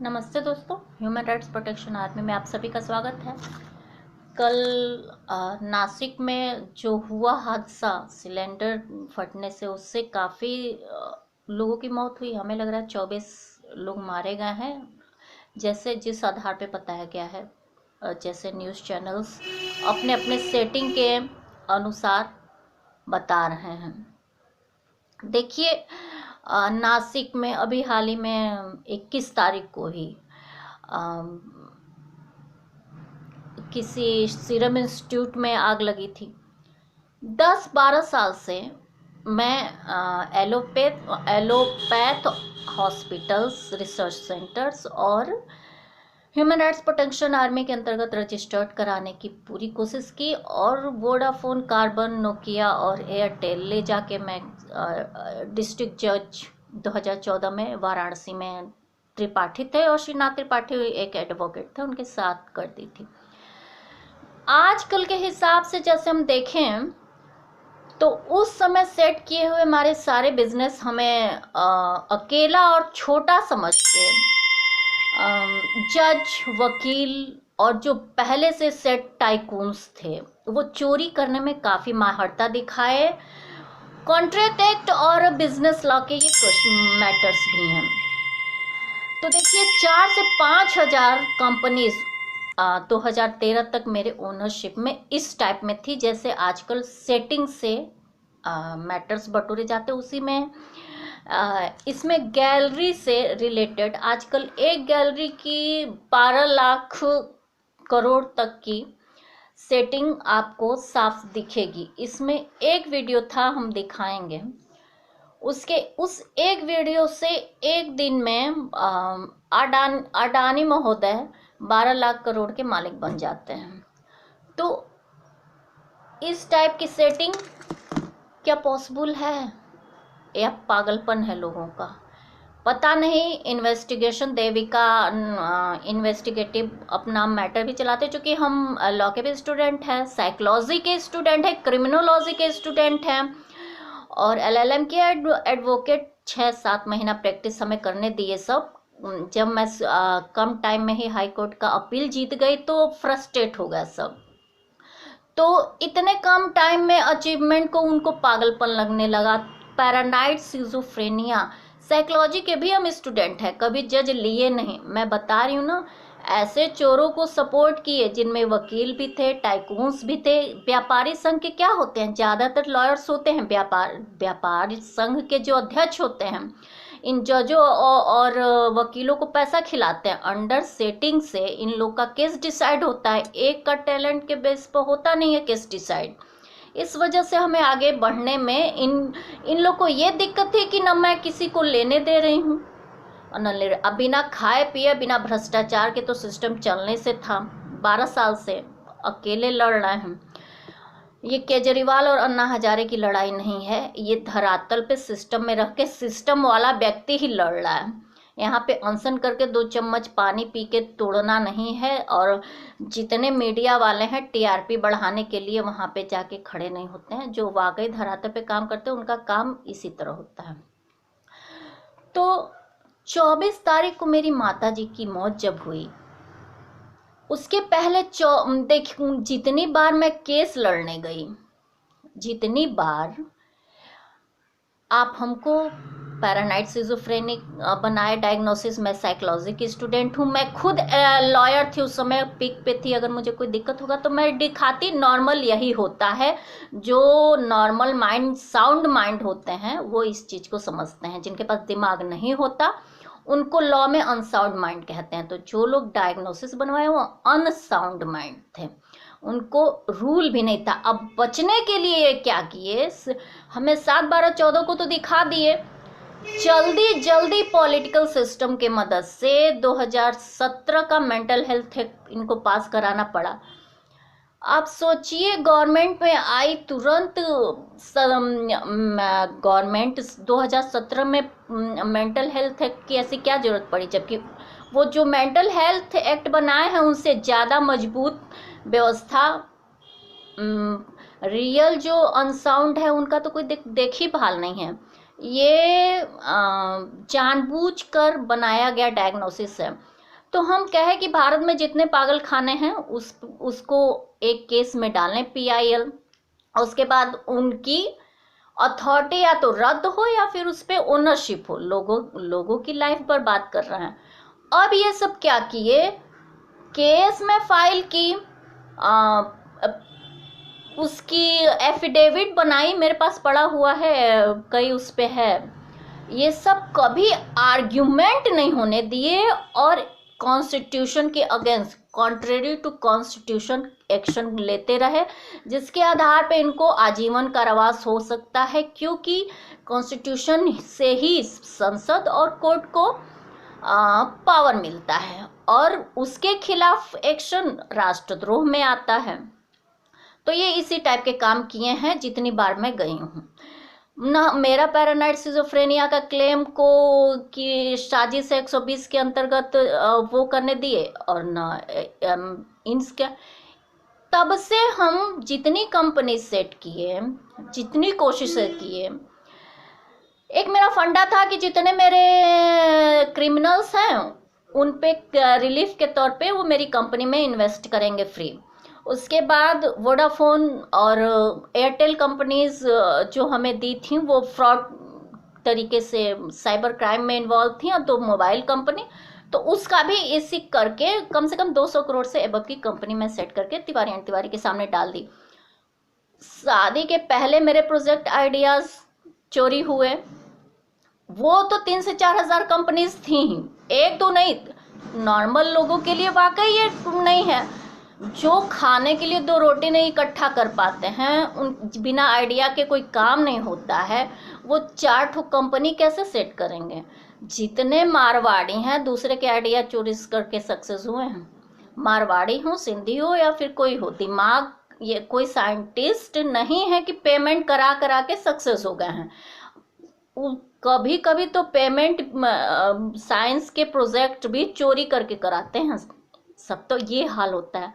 नमस्ते दोस्तों, human rights protection army में आप सभी का स्वागत है। कल नासिक में जो हुआ हादसा सिलेंडर फटने से, उससे काफ़ी लोगों की मौत हुई। हमें लग रहा है 24 लोग मारे गए हैं, जैसे जिस आधार पे बताया गया है। जैसे न्यूज़ चैनल्स अपने अपने सेटिंग के अनुसार बता रहे हैं। देखिए, नासिक में अभी हाल ही में 21 तारीख को ही किसी सीरम इंस्टीट्यूट में आग लगी थी। 10-12 साल से मैं एलोपैथ हॉस्पिटल्स, रिसर्च सेंटर्स और ह्यूमन राइट्स प्रोटेक्शन आर्मी के अंतर्गत रजिस्टर्ड कराने की पूरी कोशिश की, और वोडाफोन, कार्बन, नोकिया और एयरटेल ले जाके मैं डिस्ट्रिक्ट जज 2014 में वाराणसी में त्रिपाठी थे, और श्रीनाथ त्रिपाठी एक एडवोकेट थे, उनके साथ कर दी थी। आजकल के हिसाब से जैसे हम देखें तो उस समय सेट किए हुए हमारे सारे बिजनेस हमें अकेला और छोटा समझ के जज, वकील और जो पहले से सेट टाइकून्स थे वो चोरी करने में काफ़ी माहरता दिखाए। कॉन्ट्रैक्ट एक्ट और बिजनेस लॉ के ये कुछ मैटर्स भी हैं। तो देखिए, 4 से 5 हजार कंपनीज 2013 तक मेरे ओनरशिप में इस टाइप में थी, जैसे आजकल सेटिंग से मैटर्स बटोरे जाते उसी में। इसमें गैलरी से रिलेटेड आजकल एक गैलरी की 12 लाख करोड़ तक की सेटिंग आपको साफ दिखेगी। इसमें एक वीडियो था, हम दिखाएंगे। उस एक वीडियो से एक दिन में अडानी महोदय 12 लाख करोड़ के मालिक बन जाते हैं। तो इस टाइप की सेटिंग क्या पॉसिबल है या पागलपन है लोगों का? पता नहीं। इन्वेस्टिगेशन देविका इन्वेस्टिगेटिव अपना मैटर भी चलाते, चूँकि हम लॉ के भी स्टूडेंट हैं, साइकोलॉजी के स्टूडेंट हैं, क्रिमिनोलॉजी के स्टूडेंट हैं, और LLM के एडवोकेट 6-7 महीना प्रैक्टिस हमें करने दिए सब। जब मैं कम टाइम में ही हाई कोर्ट का अपील जीत गई तो फ्रस्ट्रेट हो गया सब। तो इतने कम टाइम में अचीवमेंट को उनको पागलपन लगने लगा। पैरानाइड, सिजोफ्रेनिया, साइकोलॉजी के भी हम स्टूडेंट हैं, कभी जज लिए नहीं। मैं बता रही हूँ ना, ऐसे चोरों को सपोर्ट किए जिनमें वकील भी थे, टाइकून्स भी थे। व्यापारी संघ के क्या होते हैं, ज़्यादातर लॉयर्स होते हैं। व्यापारी संघ के जो अध्यक्ष होते हैं, इन जजों और वकीलों को पैसा खिलाते हैं। अंडर सेटिंग से इन लोग का केस डिसाइड होता है, एक का टैलेंट के बेस पर होता नहीं है केस डिसाइड। इस वजह से हमें आगे बढ़ने में इन लोग को ये दिक्कत थी कि न मैं किसी को लेने दे रही हूँ और न ले रही। अब बिना खाए पिए, बिना भ्रष्टाचार के तो सिस्टम चलने से था। 12 साल से अकेले लड़ रहे हैं। ये केजरीवाल और अन्ना हजारे की लड़ाई नहीं है, ये धरातल पे सिस्टम में रख के सिस्टम वाला व्यक्ति ही लड़ रहा है। यहाँ पे अनशन करके 2 चम्मच पानी पी के तोड़ना नहीं है। और जितने मीडिया वाले हैं TRP बढ़ाने के लिए वहाँ पे जाके खड़े नहीं होते हैं। जो वाकई धरातल पे काम करते हैं उनका काम इसी तरह होता है। तो 24 तारीख को मेरी माता जी की मौत जब हुई, उसके पहले देख, जितनी बार मैं केस लड़ने गई, जितनी बार आप हमको पैरानाइड, सिजोफ्रेनिक बनाए डायग्नोसिस, मैं साइकोलॉजी की स्टूडेंट हूँ, मैं खुद लॉयर थी, उस समय पिक पे थी। अगर मुझे कोई दिक्कत होगा तो मैं दिखाती। नॉर्मल यही होता है, जो नॉर्मल माइंड, साउंड माइंड होते हैं वो इस चीज़ को समझते हैं। जिनके पास दिमाग नहीं होता उनको लॉ में अनसाउंड माइंड कहते हैं। तो जो लोग डायग्नोसिस बनवाए वो अनसाउंड माइंड थे, उनको रूल भी नहीं था। अब बचने के लिए क्या किए, हमें 7-12-14 को तो दिखा दिए, जल्दी जल्दी पॉलिटिकल सिस्टम के मदद से 2017 का मेंटल हेल्थ एक्ट इनको पास कराना पड़ा। आप सोचिए, गवर्नमेंट में आई तुरंत, गवर्नमेंट 2017 में मेंटल हेल्थ एक्ट की ऐसी क्या जरूरत पड़ी, जबकि वो जो मेंटल हेल्थ एक्ट बनाए हैं उनसे ज़्यादा मजबूत व्यवस्था। रियल जो अनसाउंड है उनका तो कोई देख ही भाल नहीं है। ये जानबूझकर बनाया गया डायग्नोसिस है। तो हम कहें कि भारत में जितने पागल खाने हैं उसको एक केस में डालें PIL, उसके बाद उनकी अथॉरिटी या तो रद्द हो या फिर उस पर ओनरशिप हो। लोगों की लाइफ बर्बाद कर रहे हैं। अब ये सब क्या किए, केस में फाइल की, उसकी एफिडेविट बनाई, मेरे पास पड़ा हुआ है, कई उस पे है। ये सब कभी आर्ग्यूमेंट नहीं होने दिए और कॉन्स्टिट्यूशन के against, contrary to constitution action लेते रहे, जिसके आधार पे इनको आजीवन कारावास हो सकता है, क्योंकि कॉन्स्टिट्यूशन से ही संसद और कोर्ट को पावर मिलता है और उसके खिलाफ एक्शन राष्ट्रद्रोह में आता है। तो ये इसी टाइप के काम किए हैं जितनी बार मैं गई हूँ ना। मेरा पैरानाइड सिजोफ्रेनिया का क्लेम को कि साजिश 120 के अंतर्गत वो करने दिए और ना इनके। तब से हम जितनी कंपनी सेट किए, जितनी कोशिशें किए, एक मेरा फंडा था कि जितने मेरे क्रिमिनल्स हैं उन पे रिलीफ के तौर पे वो मेरी कंपनी में इन्वेस्ट करेंगे फ्री। उसके बाद वोडाफोन और एयरटेल कंपनीज जो हमें दी थी वो फ्रॉड तरीके से साइबर क्राइम में इन्वॉल्व थी, और 2 मोबाइल कंपनी, तो उसका भी इसी करके कम से कम 200 करोड़ से एबव की कंपनी में सेट करके तिवारी एंड तिवारी के सामने डाल दी। शादी के पहले मेरे प्रोजेक्ट आइडियाज चोरी हुए, वो तो 3 से 4 हजार कंपनीज थी ही, 1-2 नहीं। नॉर्मल लोगों के लिए वाकई ये नहीं है, जो खाने के लिए 2 रोटी नहीं इकट्ठा कर पाते हैं, उन बिना आइडिया के कोई काम नहीं होता है, वो 4 ठो कंपनी कैसे सेट करेंगे। जितने मारवाड़ी हैं दूसरे के आइडिया चोरी करके सक्सेस हुए हैं, मारवाड़ी हो, सिंधी हो या फिर कोई हो, दिमाग, ये कोई साइंटिस्ट नहीं है कि पेमेंट करा करा के सक्सेस हो गए हैं। कभी कभी तो पेमेंट साइंस के प्रोजेक्ट भी चोरी करके कराते हैं सब, तो ये हाल होता है।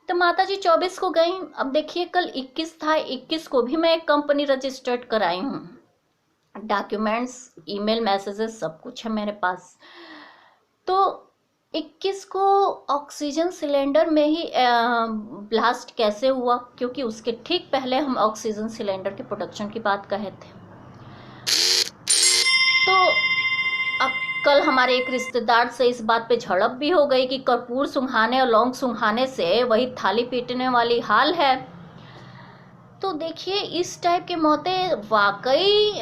तो माता जी 24 को गई, अब देखिए कल 21 था, 21 को भी मैं एक कंपनी रजिस्टर्ड कराई हूँ, डॉक्यूमेंट्स, ईमेल मैसेजेस सब कुछ है मेरे पास। तो 21 को ऑक्सीजन सिलेंडर में ही ब्लास्ट कैसे हुआ, क्योंकि उसके ठीक पहले हम ऑक्सीजन सिलेंडर के प्रोडक्शन की बात कहे थे। तो अब कल हमारे एक रिश्तेदार से इस बात पे झड़प भी हो गई कि कर्पूर सुंघाने और लौंग सुंघाने से वही थाली पीटने वाली हाल है। तो देखिए इस टाइप के मौतें वाकई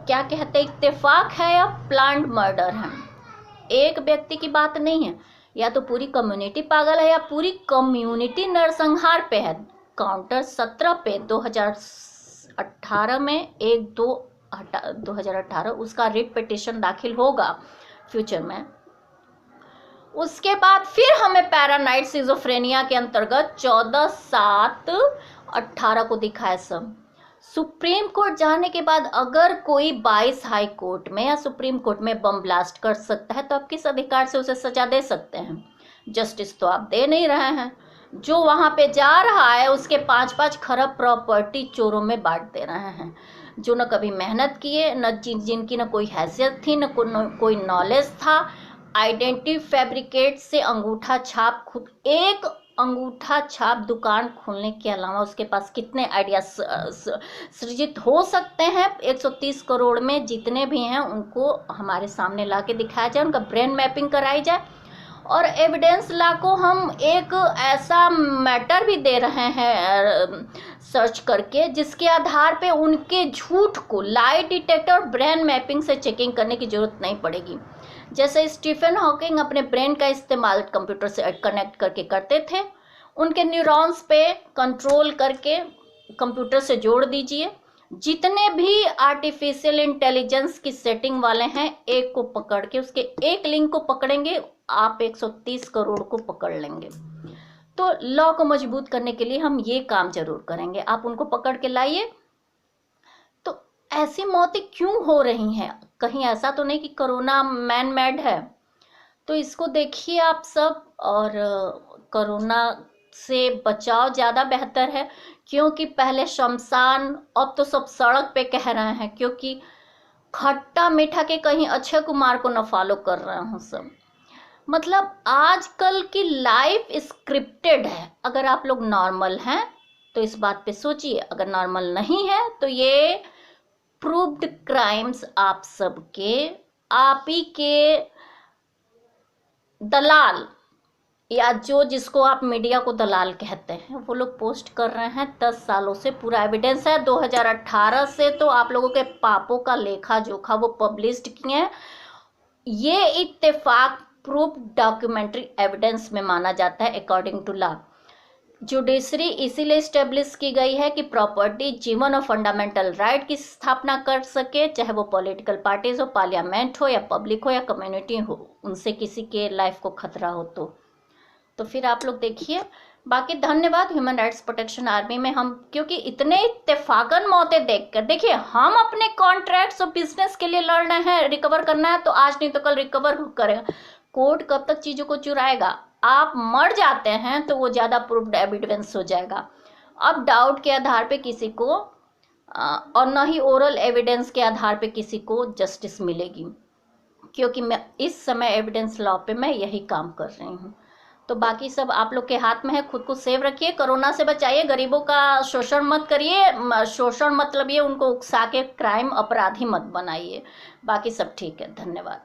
क्या कहते हैं, इत्तेफाक है या प्लान्ड मर्डर है। एक व्यक्ति की बात नहीं है, या तो पूरी कम्युनिटी पागल है या पूरी कम्युनिटी नरसंहार पे है। काउंटर 17 पे 2018 में 2018 उसका रिट पिटिशन दाखिल होगा फ्यूचर में। उसके बाद फिर हमें पैरानाइड सिजोफ्रेनिया के अंतर्गत 14/7/18 को दिखाए सब। सुप्रीम कोर्ट जाने के बाद अगर कोई 22 हाई कोर्ट में या सुप्रीम कोर्ट में बम ब्लास्ट कर सकता है तो आप किस अधिकार से उसे सजा दे सकते हैं। जस्टिस तो आप दे नहीं रहे हैं। जो वहां पे जा रहा है उसके 5-5 खरब प्रॉपर्टी चोरों में बांट दे रहे हैं, जो न कभी मेहनत किए, न जिनकी न कोई हैसियत थी, न कोई नॉलेज था। आइडेंटिटी फैब्रिकेट से अंगूठा छाप, खुद एक अंगूठा छाप दुकान खोलने के अलावा उसके पास कितने आइडिया सृजित हो सकते हैं। 130 करोड़ में जितने भी हैं उनको हमारे सामने ला के दिखाया जाए, उनका ब्रेन मैपिंग कराई जाए, और एविडेंस ला को हम एक ऐसा मैटर भी दे रहे हैं सर्च करके, जिसके आधार पे उनके झूठ को लाई डिटेक्टर और ब्रेन मैपिंग से चेकिंग करने की जरूरत नहीं पड़ेगी। जैसे स्टीफन हॉकिंग अपने ब्रेन का इस्तेमाल कंप्यूटर से कनेक्ट करके करते थे, उनके न्यूरॉन्स पे कंट्रोल करके कंप्यूटर से जोड़ दीजिए। जितने भी आर्टिफिशियल इंटेलिजेंस की सेटिंग वाले हैं, एक को पकड़ के, उसके एक लिंक को पकड़ेंगे, आप 130 करोड़ को पकड़ लेंगे। तो लॉ को मजबूत करने के लिए हम ये काम जरूर करेंगे, आप उनको पकड़ के लाइए। तो ऐसी मौतें क्यों हो रही हैं? कहीं ऐसा तो नहीं कि कोरोना मैन मेड है? तो इसको देखिए आप सब, और कोरोना से बचाव ज़्यादा बेहतर है, क्योंकि पहले शमशान, अब तो सब सड़क पे कह रहे हैं, क्योंकि खट्टा मीठा के कहीं अक्षय कुमार को न फॉलो कर रहे हूँ सब। मतलब आजकल की लाइफ स्क्रिप्टेड है। अगर आप लोग नॉर्मल हैं तो इस बात पे सोचिए, अगर नॉर्मल नहीं है तो ये प्रूव्ड क्राइम्स आप सबके, आप ही के दलाल, या जो जिसको आप मीडिया को दलाल कहते हैं, वो लोग पोस्ट कर रहे हैं 10 सालों से। पूरा एविडेंस है 2018 से, तो आप लोगों के पापों का लेखा जोखा वो पब्लिश्ड किए हैं। ये इत्तेफाक प्रूफ डॉक्यूमेंट्री एविडेंस में माना जाता है अकॉर्डिंग टू लॉ। जुडिशरी इसीलिए स्टेब्लिश की गई है कि प्रॉपर्टी जीवन और फंडामेंटल राइट की स्थापना कर सके, चाहे वो पॉलिटिकल पार्टीज हो, पार्लियामेंट हो, या पब्लिक हो, या कम्युनिटी हो, उनसे किसी के लाइफ को खतरा हो तो फिर आप लोग देखिए। बाकी धन्यवाद ह्यूमन राइट्स प्रोटेक्शन आर्मी में हम, क्योंकि इतने इत्तेफाकन मौतें देखकर, देखिए हम अपने कॉन्ट्रैक्ट्स और बिजनेस के लिए लड़ रहे हैं, रिकवर करना है तो आज नहीं तो कल रिकवर करेगा। कोर्ट कब तक चीज़ों को चुराएगा? आप मर जाते हैं तो वो ज़्यादा प्रूफ्ड एविडेंस हो जाएगा। अब डाउट के आधार पे किसी को और न ही ओरल एविडेंस के आधार पे किसी को जस्टिस मिलेगी, क्योंकि मैं इस समय एविडेंस लॉ पे मैं यही काम कर रही हूँ। तो बाकी सब आप लोग के हाथ में है, खुद को सेव रखिए, कोरोना से बचाइए, गरीबों का शोषण मत करिए। शोषण मतलब ये उनको उकसा के क्राइम अपराधी मत बनाइए। बाकी सब ठीक है, धन्यवाद।